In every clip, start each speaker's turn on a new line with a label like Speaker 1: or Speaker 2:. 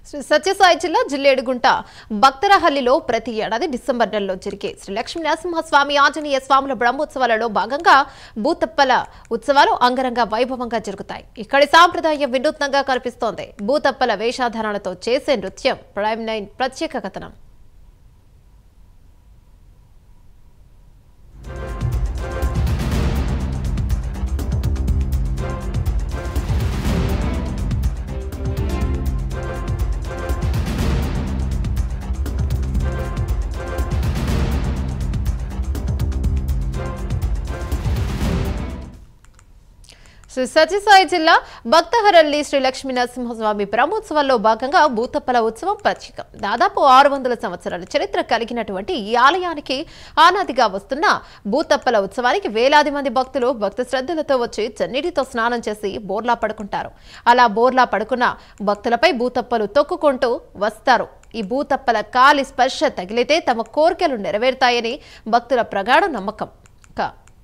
Speaker 1: శ్రీ సత్యసాయి జిల్లా జిల్లేడుగుంట భక్తరహల్లిలో ప్రతి ఏడాది డిసెంబర్ నెలలో జరిగే శ్రీ లక్ష్మీ నరసింహస్వామి ఆంజనేయ స్వాముల బ్రహ్మోత్సవాలలో భాగంగా భూతప్పల ఉత్సవాలు అంగరంగ వైభవంగా జరుగుతాయి. ఇక్కడి సాంప్రదాయం వినూత్నంగా కనిపిస్తోంది. భూతప్పల వేషాధారణతో చేసే నృత్యం ప్రైమ్ 9 ప్రత్యేక కథనం. శ్రీ సత్యసాయి జిల్లా భక్తహరల్లి శ్రీ లక్ష్మీ నరసింహస్వామి బ్రహ్మోత్సవాల్లో భాగంగా భూతప్పల ఉత్సవం ప్రత్యేకం. దాదాపు 600 సంవత్సరాల చరిత్ర కలిగినటువంటి ఈ ఆలయానికి ఆనాదిగా వస్తున్న భూతప్పల ఉత్సవానికి వేలాది మంది భక్తులు భక్తి శ్రద్ధలతో వచ్చి చన్నీటితో స్నానం చేసి బోర్లా పడుకుంటారు. అలా బోర్లా పడుకున్న భక్తులపై భూతప్పలు తొక్కుకుంటూ వస్తారు. ఈ భూతప్పల కాలి స్పర్శ తగిలితే తమ కోరికలు నెరవేరుతాయని భక్తుల ప్రగాఢ నమ్మకం.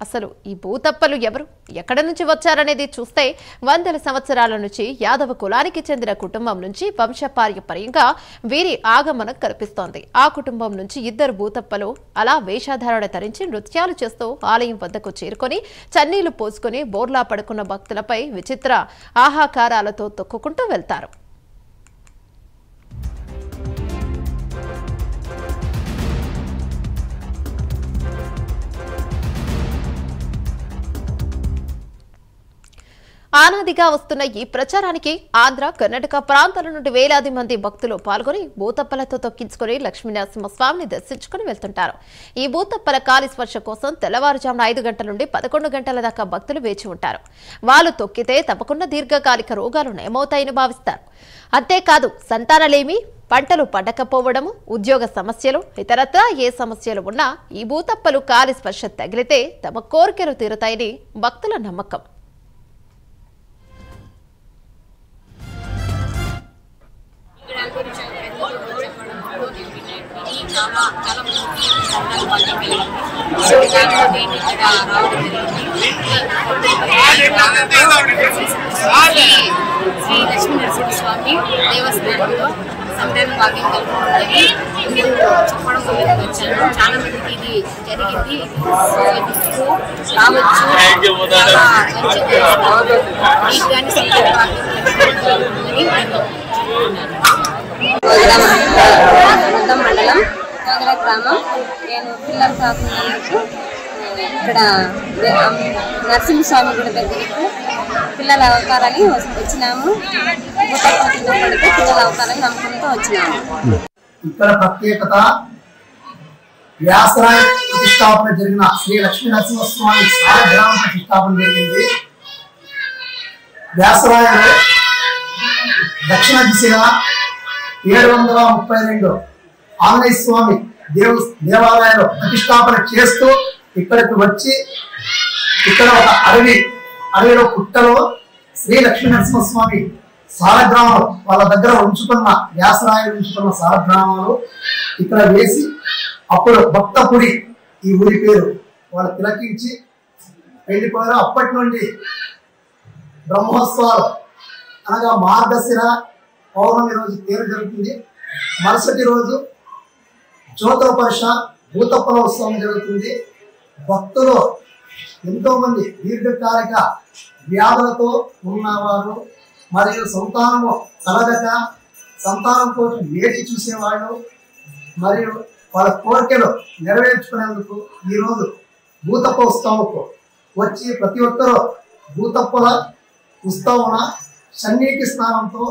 Speaker 1: అసలు ఈ భూతప్పలు ఎవరు, ఎక్కడ నుంచి వచ్చారనేది చూస్తే వందల సంవత్సరాల నుంచి యాదవ కులానికి చెందిన కుటుంబం నుంచి వంశపారంపర్యంగా వీరి ఆగమనం కనిపిస్తోంది. ఆ కుటుంబం నుంచి 2 భూతప్పలు అలా వేషధారణ ధరించి నృత్యాలు చేస్తూ ఆలయం వద్దకు చేరుకొని చన్నీళ్లు పోసుకొని బోర్లా పడుకున్న భక్తులపై విచిత్ర ఆహాకారాలతో తొక్కుకుంటూ వెళ్తారు. ఆనాదిగా వస్తున్న ఈ ప్రచారానికి ఆంధ్ర, కర్ణాటక ప్రాంతాల నుండి వేలాది మంది భక్తులు పాల్గొని భూతప్పలతో తొక్కించుకుని లక్ష్మీనరసింహస్వామిని దర్శించుకుని వెళ్తుంటారు. ఈ భూతప్పల కాలి స్పర్శ కోసం తెల్లవారుజామున 5 గంటల నుండి 11 గంటల దాకా భక్తులు వేచి ఉంటారు. వాళ్ళు తొక్కితే తప్పకుండా దీర్ఘకాలిక రోగాలు నయమవుతాయని భావిస్తారు. అంతేకాదు సంతానలేమి, పంటలు పండకపోవడము, ఉద్యోగ సమస్యలు, ఇతరత్రా ఏ సమస్యలు ఉన్నా ఈ భూతప్పలు కాలి స్పర్శ తగిలితే తమ కోరికలు తీరుతాయని భక్తుల నమ్మకం.
Speaker 2: శ్రీ లక్ష్మీ నరసింహస్వామి దేవస్థానంలో సంతాన భాగ్యం కలుగుతుందని చెప్పడం వచ్చాను. చాలా మందికి ఇది జరిగింది. రావచ్చు, కానీ సంతాన భాగ్యం మొత్తం మండలం కోగల గ్రామం. నేను పిల్లలు కాకున్నందుకు ఇక్కడ నరసింహస్వామి గుడి దగ్గరకు పిల్లల అవతారాన్ని వచ్చినాము. పడితే పిల్లల అవతారాన్ని నమ్మకంతో వచ్చినాము.
Speaker 3: ఇక్కడ ప్రత్యేకత వ్యాసరాయ ప్రతిష్టాపన జరిగిన శ్రీ లక్ష్మీ నరసింహస్వామి సాలగ్రామ ప్రతిష్టాపన జరిగింది. వ్యాసరాయలో దక్షిణ దిశగా 732 ఆంజనేయ స్వామి దేవాలయాలు ప్రతిష్టాపన చేస్తూ ఇక్కడికి వచ్చి ఇక్కడ ఒక అడవిలో పుట్టలో శ్రీ లక్ష్మీ నరసింహస్వామి సాలగ్రామాలు వాళ్ళ దగ్గర ఉంచుకున్న వ్యాసరాయలు ఉంచుకున్న సాలగ్రామాలు ఇక్కడ వేసి అప్పుడు భక్తపుడి ఈ ఊరి పేరు వాళ్ళు తిలకించి వెళ్ళిపోయారు. అప్పటి నుండి బ్రహ్మోత్సవాలు అనగా మార్గశిర పౌర్ణమి రోజు పేరు జరుగుతుంది. మరుసటి రోజు జ్యోతిర్పరుష భూతప్పల ఉత్సవం జరుగుతుంది. భక్తులు ఎంతో మంది దీర్ఘకాలిక వ్యాధులతో ఉన్నవారు మరియు సంతానము కలగక సంతానం కోసం వేచి చూసేవాళ్ళు మరియు వాళ్ళ కోరికలు నెరవేర్చుకునేందుకు ఈరోజు భూతప్ప ఉత్సవంకు వచ్చి ప్రతి ఒక్కరూ భూతప్పల ఉత్సవమున సన్నిధి స్నానంతో